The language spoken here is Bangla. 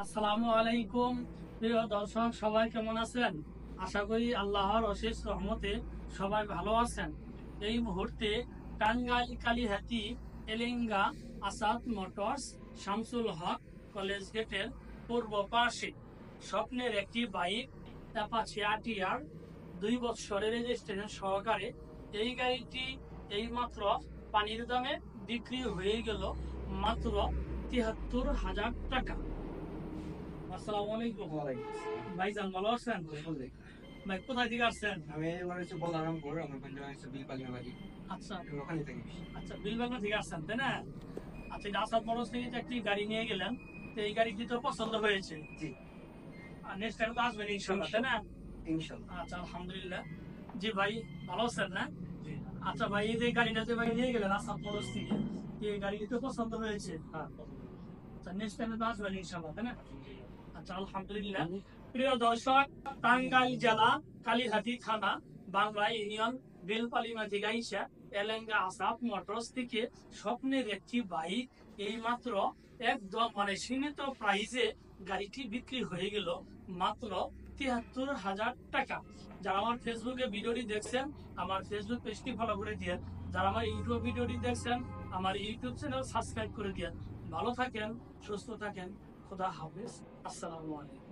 আসসালামু আলাইকুম। প্রিয় দর্শক, সবাই কেমন আছেন? আশা করি আল্লাহর অশেষ রহমতে সবাই ভালো আছেন। এই মুহূর্তে টাঙ্গাইল কালিহাতি এলেঙ্গা আসাদ মোটরস শামসুল হক কলেজ গেটের পূর্ব পাশে স্বপ্নের একটি বাইক অ্যাপাচি আরটিআর 2 বছরের রেজিস্ট্রেশন সহকারে এই গাড়িটি এইমাত্র পানির দামে বিক্রি হয়ে গেল মাত্র 73,000 টাকা। আসসালামু আলাইকুম। ভাইজান ভালো আছেন? ভাই কোথায় থেকে আসছেন? আমি এবার হচ্ছে বলারামপুর, আমার বাড়ি হচ্ছে বিলপালিয়া বাড়ি। আচ্ছা ওখানে থাকি। আচ্ছা, বিলবাগা থেকে আসছেন তাই না? আচ্ছা, এটা আসাদ মোটরস থেকে যে একটি গাড়ি নিয়ে গেলেন, তো এই গাড়িটি তো পছন্দ হয়েছে। জি, আর নেক্সট টাইম তো আসবেন ইনশাল্লাহ, তাই না? ইনশাল্লাহ। আচ্ছা, আলহামদুলিল্লাহ। জি ভাই, ভালো আছেন না? জি। আচ্ছা ভাই, এই যে গাড়িটা যে ভাই নিয়ে গেলেন আসাদ মোটরস থেকে, এই গাড়িটি তো পছন্দ হয়েছে। হ্যাঁ, আচ্ছা, নেক্সট টাইম তো আসবেন ইনশাল্লাহ, তাই না? আচ্ছা, আলহামদুলিল্লাহ। প্রিয় দর্শক, টাঙ্গাইল জেলা কালিহাতি থানা বাংলা ইউনিয়ন বেলপালিমা থেকে আইসা এলেঙ্গা আসাদ মোটরস থেকে স্বপ্নের একটি বাইক এই মাত্র একদম সীমিত প্রাইসে গাড়িটি বিক্রি হয়ে গেল মাত্র 73,000 টাকা। যারা আমার ফেসবুকে ভিডিওটি দেখছেন, আমার ফেসবুক পেজটি ফলো করে দিয়ে, যারা আমার ইউটিউব ভিডিওটি দেখছেন, আমার ইউটিউব চ্যানেল সাবস্ক্রাইব করে দিয়ে। ভালো থাকেন, সুস্থ থাকেন, খোদা হাফেজ, আসসালামু আলাইকুম।